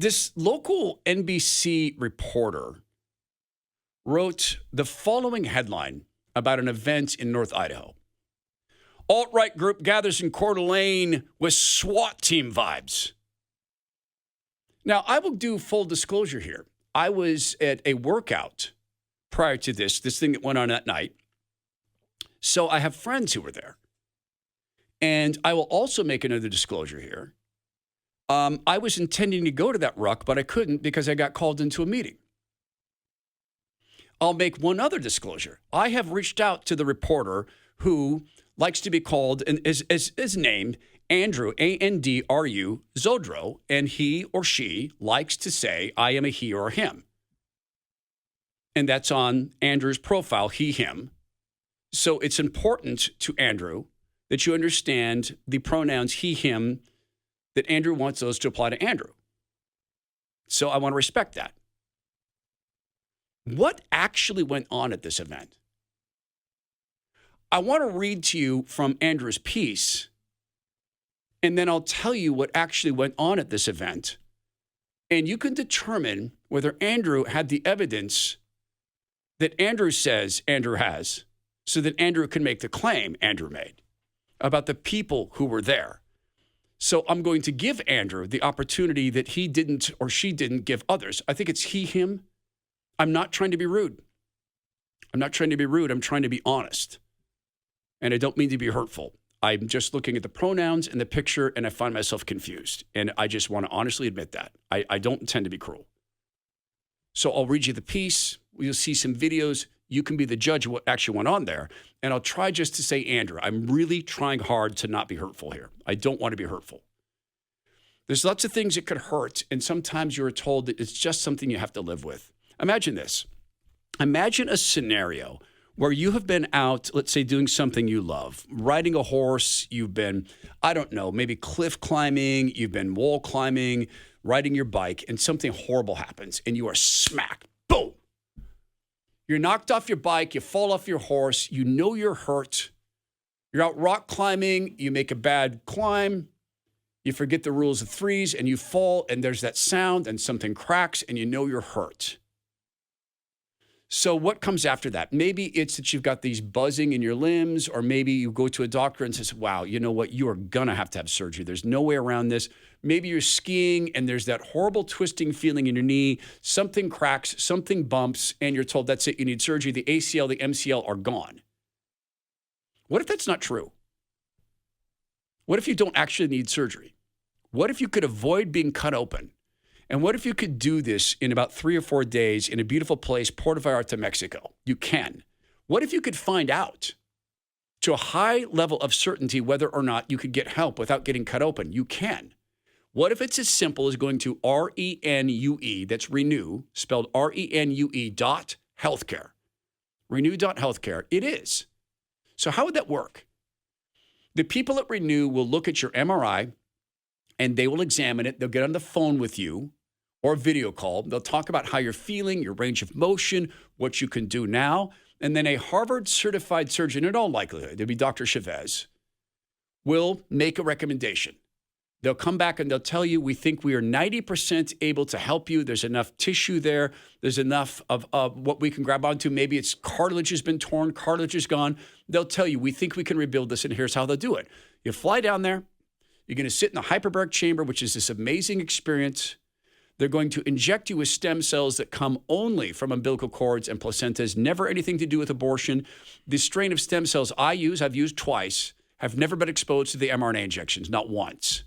This local NBC reporter wrote the following headline about an event in North Idaho. Alt-right group gathers in Coeur d'Alene with SWAT team vibes. Now, I will do full disclosure here. I was at a workout prior to this thing that went on that night. So I have friends who were there. And I will also make another disclosure here. I was intending to go to that ruck, but I couldn't because I got called into a meeting. I'll make one other disclosure. I have reached out to the reporter who likes to be called and is named Andrew, Andru, Zodro, and he or she likes to say, I am a he or a him. And that's on Andrew's profile, he, him. So it's important to Andrew that you understand the pronouns he, him, that Andrew wants those to apply to Andrew. So I want to respect that. What actually went on at this event? I want to read to you from Andrew's piece, and then I'll tell you what actually went on at this event. And you can determine whether Andrew had the evidence that Andrew says Andrew has, so that Andrew can make the claim Andrew made about the people who were there. So I'm going to give Andrew the opportunity that he didn't or she didn't give others. I think it's he, him. I'm not trying to be rude. I'm trying to be honest. And I don't mean to be hurtful. I'm just looking at the pronouns and the picture, and I find myself confused. And I just want to honestly admit that. I don't intend to be cruel. So I'll read you the piece. You'll see some videos. You can be the judge of what actually went on there. And I'll try just to say, Andrew, I'm really trying hard to not be hurtful here. I don't want to be hurtful. There's lots of things that could hurt, and sometimes you're told that it's just something you have to live with. Imagine this. Imagine a scenario where you have been out, let's say, doing something you love, riding a horse, you've been, I don't know, maybe cliff climbing, you've been wall climbing, riding your bike, and something horrible happens, and you are smacked. Boom! You're knocked off your bike, you fall off your horse, you know you're hurt. You're out rock climbing, you make a bad climb, you forget the rules of threes, and you fall, and there's that sound, and something cracks, and you know you're hurt. So what comes after that? Maybe it's that you've got these buzzing in your limbs, or maybe you go to a doctor and says, wow, you know what? You are going to have surgery. There's no way around this. Maybe you're skiing and there's that horrible twisting feeling in your knee. Something cracks, something bumps, and you're told that's it. You need surgery. The ACL, the MCL are gone. What if that's not true? What if you don't actually need surgery? What if you could avoid being cut open? And what if you could do this in about 3 or 4 days in a beautiful place, Puerto Vallarta, Mexico? You can. What if you could find out to a high level of certainty whether or not you could get help without getting cut open? You can. What if it's as simple as going to RENUE, that's Renew, spelled RENUE .healthcare. Renew.healthcare. It is. So how would that work? The people at Renew will look at your MRI, and they will examine it. They'll get on the phone with you or a video call. They'll talk about how you're feeling, your range of motion, what you can do now. And then a Harvard-certified surgeon, in all likelihood, it'll be Dr. Chavez, will make a recommendation. They'll come back and they'll tell you, we think we are 90% able to help you. There's enough tissue there. There's enough of what we can grab onto. Maybe it's cartilage has been torn, cartilage is gone. They'll tell you, we think we can rebuild this, and here's how they'll do it. You fly down there. You're going to sit in the hyperbaric chamber, which is this amazing experience. They're going to inject you with stem cells that come only from umbilical cords and placentas, never anything to do with abortion. The strain of stem cells I've used twice, have never been exposed to the mRNA injections, not once.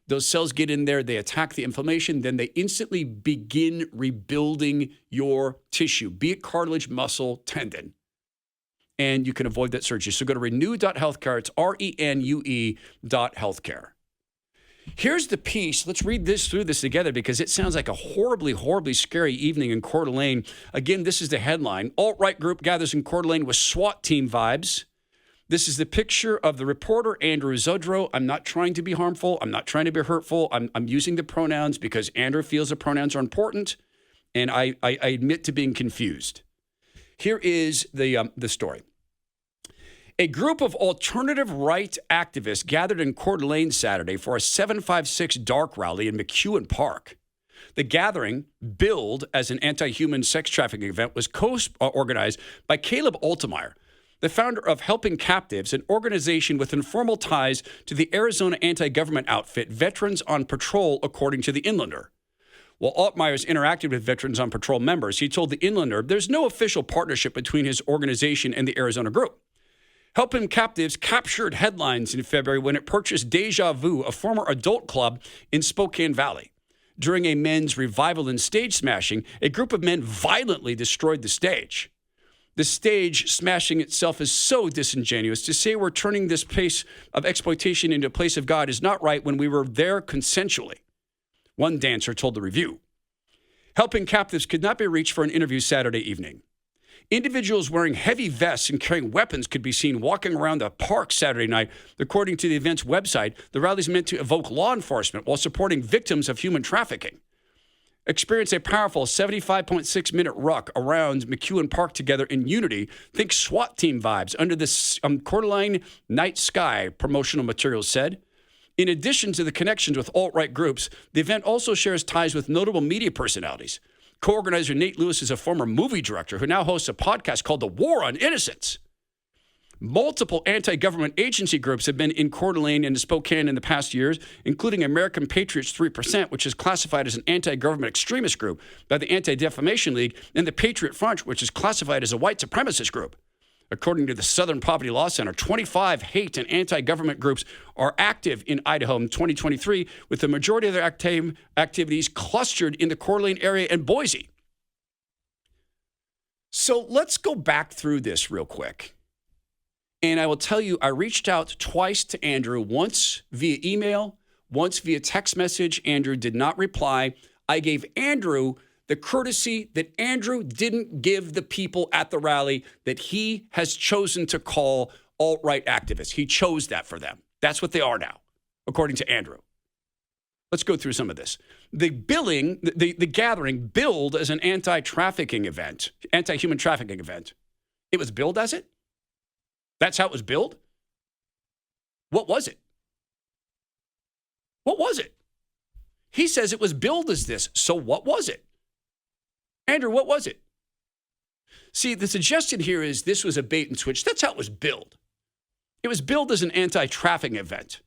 Those cells get in there, they attack the inflammation, then they instantly begin rebuilding your tissue, be it cartilage, muscle, tendon. And you can avoid that surgery. So go to renew.healthcare. It's RENUE.healthcare. Here's the piece. Let's read through this together because it sounds like a horribly, horribly scary evening in Coeur d'Alene. Again, this is the headline. Alt-right group gathers in Coeur d'Alene with SWAT team vibes. This is the picture of the reporter, Andrew Zodro. I'm not trying to be harmful. I'm not trying to be hurtful. I'm using the pronouns because Andrew feels the pronouns are important, and I admit to being confused. Here is the story. A group of alternative right activists gathered in Coeur d'Alene Saturday for a 756 dark rally in McEwen Park. The gathering, billed as an anti-human sex trafficking event, was co-organized by Caleb Altemeyer, the founder of Helping Captives, an organization with informal ties to the Arizona anti-government outfit Veterans on Patrol, according to the Inlander. While Altmeyer's interacted with Veterans on Patrol members, he told the Inlander there's no official partnership between his organization and the Arizona group. Helping Captives captured headlines in February when it purchased Deja Vu, a former adult club in Spokane Valley. During a men's revival and stage smashing, a group of men violently destroyed the stage. The stage smashing itself is so disingenuous. To say we're turning this place of exploitation into a place of God is not right when we were there consensually, one dancer told the Review. Helping Captives could not be reached for an interview Saturday evening. Individuals wearing heavy vests and carrying weapons could be seen walking around the park Saturday night. According to the event's website, the rally is meant to evoke law enforcement while supporting victims of human trafficking. Experience a powerful 75.6-minute ruck around McEwen Park together in unity. Think SWAT team vibes under the Coeur d'Alene night sky, promotional materials said. In addition to the connections with alt-right groups, the event also shares ties with notable media personalities. Co-organizer Nate Lewis is a former movie director who now hosts a podcast called The War on Innocence. Multiple anti-government agency groups have been in Coeur d'Alene and Spokane in the past years, including American Patriots 3%, which is classified as an anti-government extremist group by the Anti-Defamation League, and the Patriot Front, which is classified as a white supremacist group. According to the Southern Poverty Law Center, 25 hate and anti-government groups are active in Idaho in 2023, with the majority of their activities clustered in the Coeur d'Alene area and Boise. So let's go back through this real quick. And I will tell you, I reached out twice to Andrew, once via email, once via text message. Andrew did not reply. I gave Andrew the courtesy that Andrew didn't give the people at the rally that he has chosen to call alt-right activists. He chose that for them. That's what they are now, according to Andrew. Let's go through some of this. The gathering billed as an anti-trafficking event, anti-human trafficking event. It was billed as it? That's how it was billed? What was it? What was it? He says it was billed as this. So what was it? Andrew, what was it? See, the suggestion here is this was a bait and switch. That's how it was billed. It was billed as an anti-trafficking event,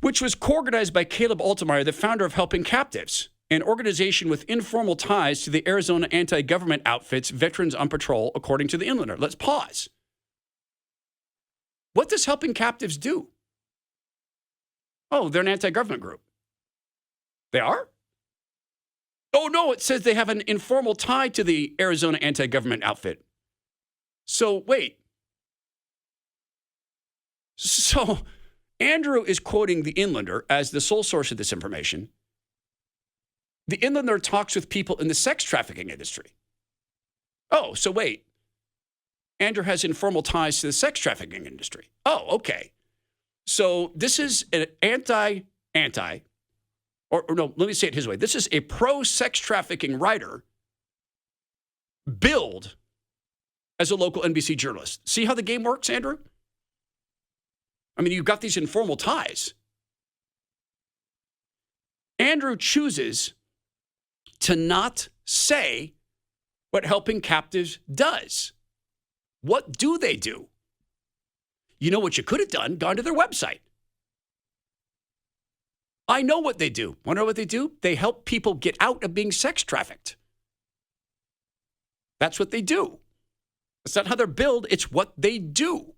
which was co-organized by Caleb Altemeyer, the founder of Helping Captives, an organization with informal ties to the Arizona anti-government outfits Veterans on Patrol, according to the Inlander. Let's pause. What does Helping Captives do? Oh, they're an anti-government group. They are? Oh, no, it says they have an informal tie to the Arizona anti-government outfit. So, wait. So, Andrew is quoting the Inlander as the sole source of this information. The Inlander talks with people in the sex trafficking industry. Oh, so wait. Andrew has informal ties to the sex trafficking industry. Oh, okay. So this is an or no, let me say it his way. This is a pro-sex trafficking writer billed as a local NBC journalist. See how the game works, Andrew? I mean, you've got these informal ties. Andrew chooses to not say what Helping Captives does. What do they do? You know what you could have done? Gone to their website. I know what they do. Want to know what they do? They help people get out of being sex trafficked. That's what they do. It's not how they're billed. It's what they do.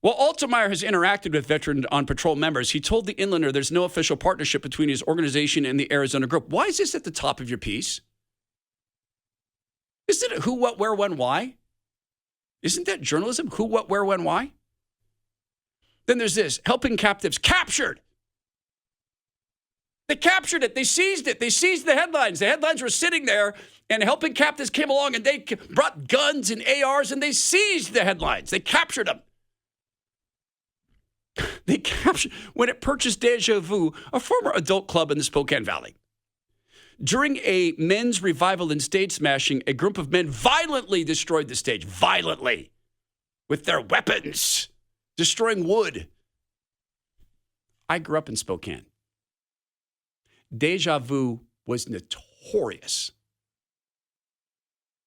While Altemeyer has interacted with Veterans on Patrol members, he told the Inlander there's no official partnership between his organization and the Arizona group. Why is this at the top of your piece? Isn't it who, what, where, when, why? Isn't that journalism? Who, what, where, when, why? Then there's this, Helping Captives captured. They captured it. They seized it. They seized the headlines. The headlines were sitting there, and Helping Captives came along, and they brought guns and ARs, and they seized the headlines. They captured them. They captured when it purchased Deja Vu, a former adult club in the Spokane Valley. During a men's revival and stage smashing, a group of men violently destroyed the stage. Violently. With their weapons. Destroying wood. I grew up in Spokane. Deja Vu was notorious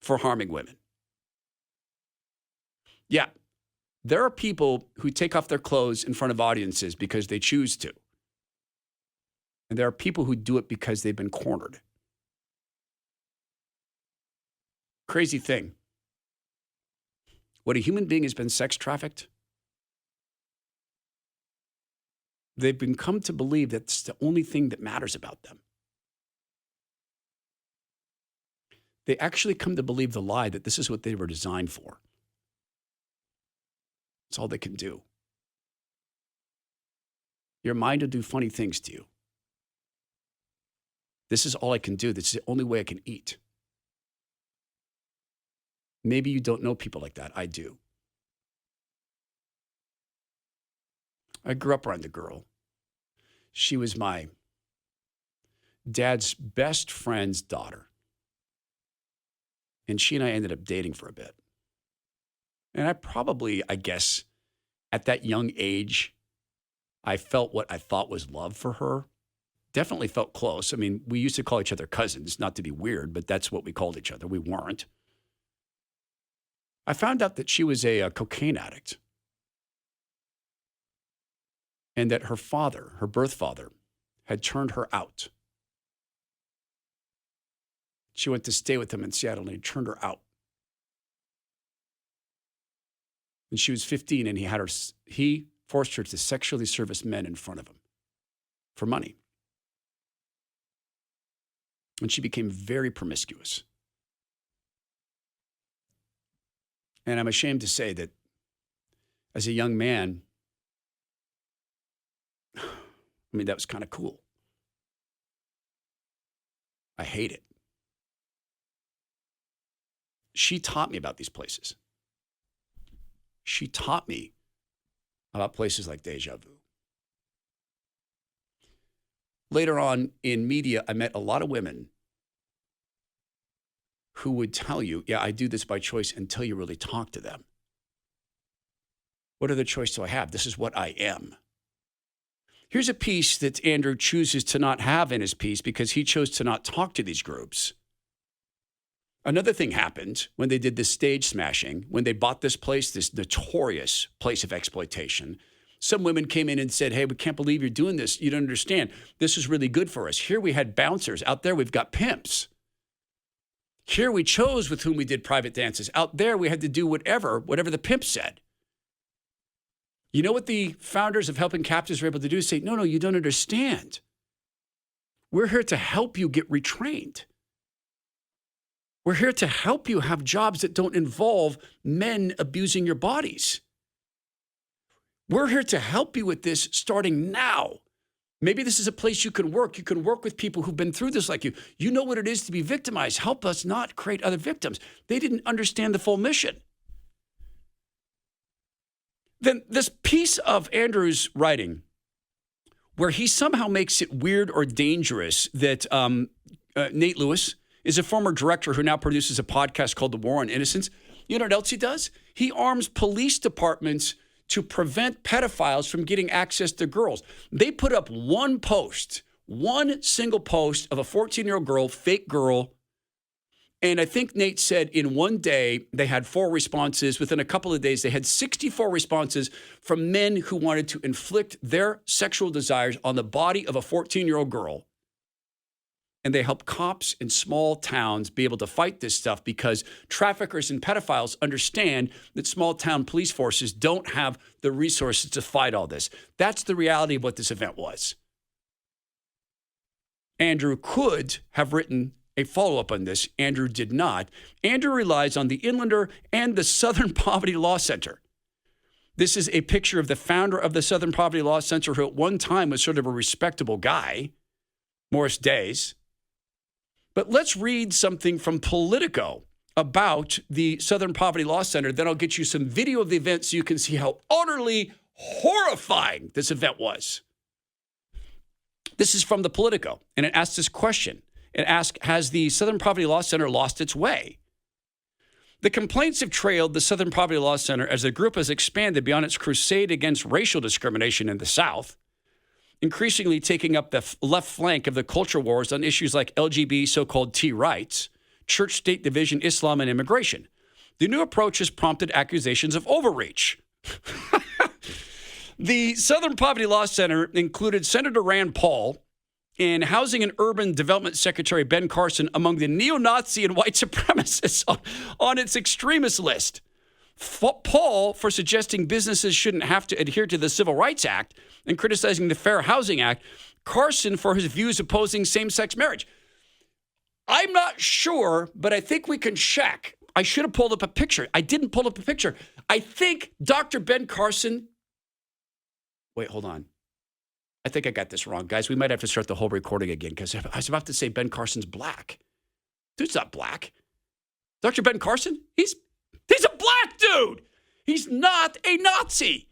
for harming women. Yeah, there are people who take off their clothes in front of audiences because they choose to. And there are people who do it because they've been cornered. Crazy thing. When a human being has been sex trafficked, they've been come to believe that's the only thing that matters about them. They actually come to believe the lie that this is what they were designed for. It's all they can do. Your mind will do funny things to you. This is all I can do. This is the only way I can eat. Maybe you don't know people like that. I do. I grew up around a girl. She was my dad's best friend's daughter. And she and I ended up dating for a bit. And I guess, at that young age, I felt what I thought was love for her. Definitely felt close. I mean, we used to call each other cousins, not to be weird, but that's what we called each other. We weren't. I found out that she was a cocaine addict. And that her father, her birth father, had turned her out. She went to stay with him in Seattle and he turned her out. And she was 15 and he forced her to sexually service men in front of him for money. And she became very promiscuous. And I'm ashamed to say that as a young man, that was kind of cool. I hate it. She taught me about these places. She taught me about places like Deja Vu. Later on in media, I met a lot of women who would tell you, yeah, I do this by choice, until you really talk to them. What other choice do I have? This is what I am. Here's a piece that Andrew chooses to not have in his piece because he chose to not talk to these groups. Another thing happened when they did this stage smashing, when they bought this place, this notorious place of exploitation. Some women came in and said, hey, we can't believe you're doing this. You don't understand. This is really good for us. Here we had bouncers. Out there we've got pimps. Here we chose with whom we did private dances. Out there we had to do whatever the pimp said. You know what the founders of Helping Captives were able to do? Say, no, you don't understand. We're here to help you get retrained. We're here to help you have jobs that don't involve men abusing your bodies. We're here to help you with this starting now. Maybe this is a place you can work. You can work with people who've been through this like you. You know what it is to be victimized. Help us not create other victims. They didn't understand the full mission. Then this piece of Andrew's writing, where he somehow makes it weird or dangerous that Nate Lewis is a former director who now produces a podcast called The War on Innocence. You know what else he does? He arms police departments to prevent pedophiles from getting access to girls. They put up one single post of a 14-year-old girl, fake girl. And I think Nate said in one day they had 4 responses. Within a couple of days, they had 64 responses from men who wanted to inflict their sexual desires on the body of a 14-year-old girl. And they help cops in small towns be able to fight this stuff because traffickers and pedophiles understand that small town police forces don't have the resources to fight all this. That's the reality of what this event was. Andrew could have written a follow-up on this. Andrew did not. Andrew relies on the Inlander and the Southern Poverty Law Center. This is a picture of the founder of the Southern Poverty Law Center, who at one time was sort of a respectable guy, Morris Days. But let's read something from Politico about the Southern Poverty Law Center. Then I'll get you some video of the event so you can see how utterly horrifying this event was. This is from the Politico, and it asks this question. It asks, has the Southern Poverty Law Center lost its way? The complaints have trailed the Southern Poverty Law Center as the group has expanded beyond its crusade against racial discrimination in the South. increasingly taking up the left flank of the culture wars on issues like LGBT, so-called T rights, church-state division, Islam, and immigration. The new approach has prompted accusations of overreach. The Southern Poverty Law Center included Senator Rand Paul and Housing and Urban Development Secretary Ben Carson among the neo-Nazi and white supremacists on its extremist list. Paul for suggesting businesses shouldn't have to adhere to the Civil Rights Act and criticizing the Fair Housing Act. Carson for his views opposing same-sex marriage. I'm not sure, but I think we can check. I should have pulled up a picture. I didn't pull up a picture. I think Dr. Ben Carson... Wait, hold on. I think I got this wrong. Guys, we might have to start the whole recording again because I was about to say Ben Carson's black. Dude's not black. Dr. Ben Carson, he's a black dude. He's not a Nazi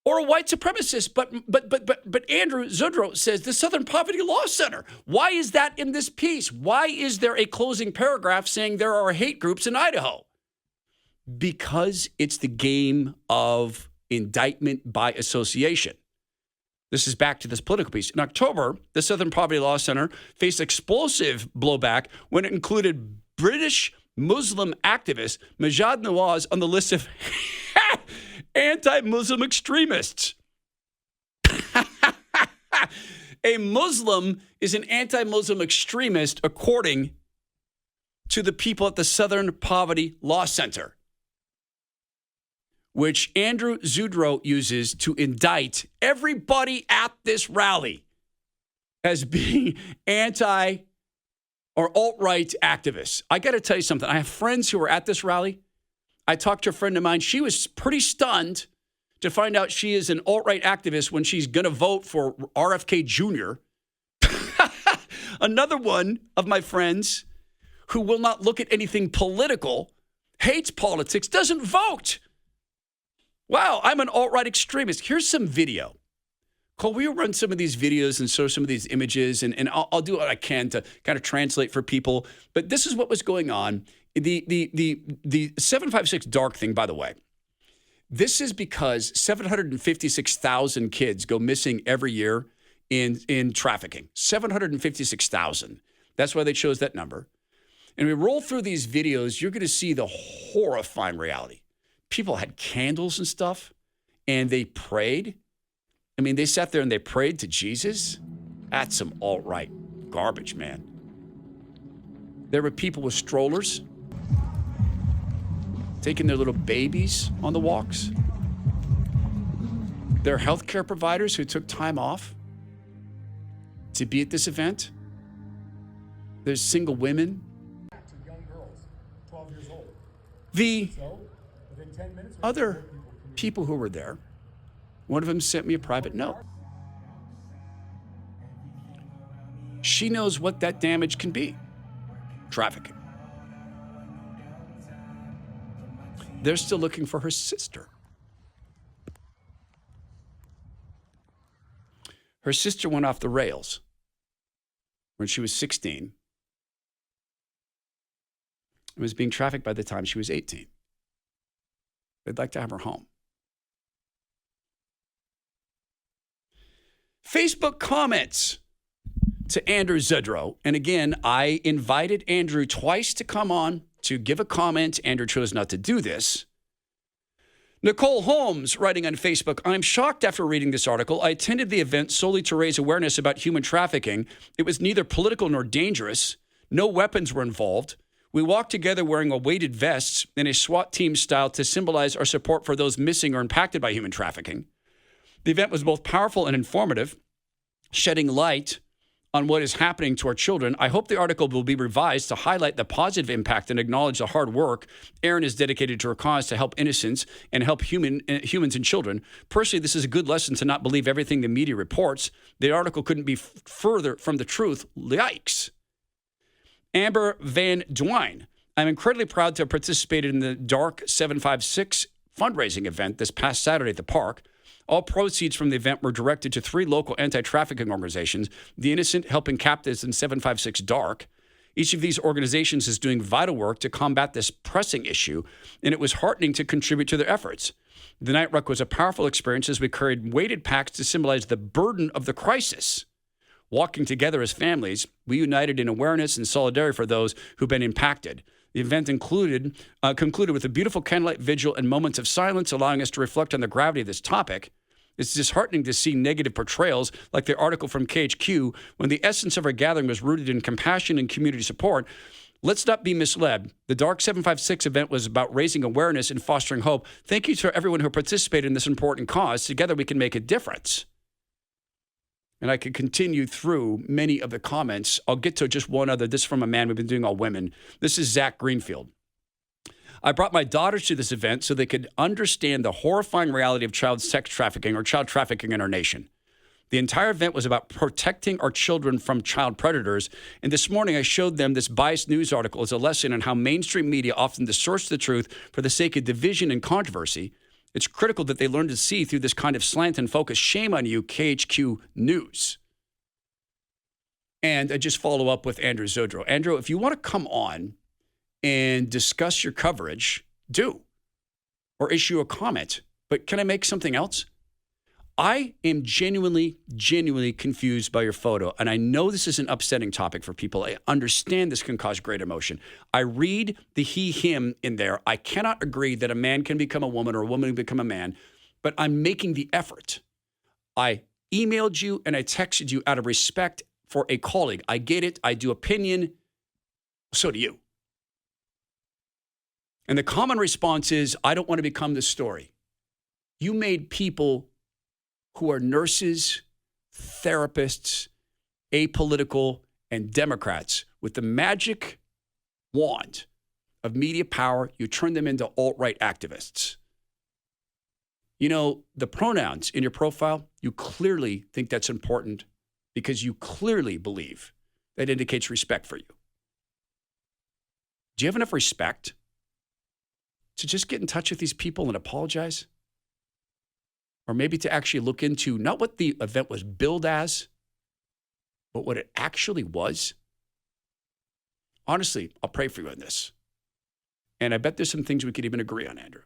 or a white supremacist. But Andrew Zudrow says the Southern Poverty Law Center. Why is that in this piece? Why is there a closing paragraph saying there are hate groups in Idaho? Because it's the game of indictment by association. This is back to this political piece. In October, the Southern Poverty Law Center faced explosive blowback when it included British Muslim activist Majid Nawaz on the list of anti-Muslim extremists. A Muslim is an anti-Muslim extremist, according to the people at the Southern Poverty Law Center, which Andrew Zudrow uses to indict everybody at this rally as being anti or alt-right activists. I got to tell you something. I have friends who were at this rally. I talked to a friend of mine. She was pretty stunned to find out she is an alt-right activist when she's going to vote for RFK Jr. Another one of my friends who will not look at anything political, hates politics, doesn't vote. Wow, I'm an alt-right extremist. Here's some video. Cole, we'll run some of these videos and show some of these images, and I'll do what I can to kind of translate for people. But this is what was going on. The 756 dark thing, by the way, this is because 756,000 kids go missing every year in trafficking. 756,000. That's why they chose that number. And we roll through these videos, you're going to see the horrifying reality. People had candles and stuff, and they prayed. I mean, they sat there and they prayed to Jesus. That's some alt-right garbage, man. There were people with strollers taking their little babies on the walks. There are healthcare providers who took time off to be at this event. There's single women. Young girls, 12 years old. The other people who were there, one of them sent me a private note. She knows what that damage can be. Trafficking. They're still looking for her sister. Her sister went off the rails when she was 16 and was being trafficked by the time she was 18. They'd like to have her home. Facebook comments to Andrew Zudrow. And again, I invited Andrew twice to come on to give a comment. Andrew chose not to do this. Nicole Holmes writing on Facebook, I'm shocked after reading this article. I attended the event solely to raise awareness about human trafficking. It was neither political nor dangerous. No weapons were involved. We walked together wearing weighted vests in a SWAT team style to symbolize our support for those missing or impacted by human trafficking. The event was both powerful and informative, shedding light on what is happening to our children. I hope the article will be revised to highlight the positive impact and acknowledge the hard work Erin is dedicated to her cause to help innocents and help humans and children. Personally, this is a good lesson to not believe everything the media reports. The article couldn't be further from the truth. Yikes. Amber Van Dwyn, I'm incredibly proud to have participated in the Dark 756 fundraising event this past Saturday at the park. All proceeds from the event were directed to 3 local anti-trafficking organizations, The Innocent Helping Captives and 756 Dark. Each of these organizations is doing vital work to combat this pressing issue, and it was heartening to contribute to their efforts. The night ruck was a powerful experience as we carried weighted packs to symbolize the burden of the crisis. Walking together as families, we united in awareness and solidarity for those who've been impacted. The event concluded with a beautiful candlelight vigil and moments of silence, allowing us to reflect on the gravity of this topic. It's disheartening to see negative portrayals like the article from KHQ when the essence of our gathering was rooted in compassion and community support. Let's not be misled. The Dark 756 event was about raising awareness and fostering hope. Thank you to everyone who participated in this important cause. Together we can make a difference. And I could continue through many of the comments. I'll get to just one other. This is from a man we've been doing all women. This is Zach Greenfield. I brought my daughters to this event so they could understand the horrifying reality of child sex trafficking or child trafficking in our nation. The entire event was about protecting our children from child predators. And this morning, I showed them this biased news article as a lesson on how mainstream media often distorts the truth for the sake of division and controversy. It's critical that they learn to see through this kind of slant and focus. Shame on you, KHQ News. And I just follow up with Andrew Zodro. Andrew, if you want to come on and discuss your coverage, do, or issue a comment. But can I make something else? I am genuinely confused by your photo. And I know this is an upsetting topic for people. I understand this can cause great emotion. I read the he, him in there. I cannot agree that a man can become a woman or a woman can become a man, but I'm making the effort. I emailed you and I texted you out of respect for a colleague. I get it. I do opinion. So do you. And the common response is, I don't want to become the story. You made people who are nurses, therapists, apolitical, and Democrats with the magic wand of media power, you turn them into alt-right activists. You know, the pronouns in your profile, you clearly think that's important because you clearly believe that indicates respect for you. Do you have enough respect to just get in touch with these people and apologize? Or maybe to actually look into not what the event was billed as, but what it actually was? Honestly, I'll pray for you on this. And I bet there's some things we could even agree on, Andrew.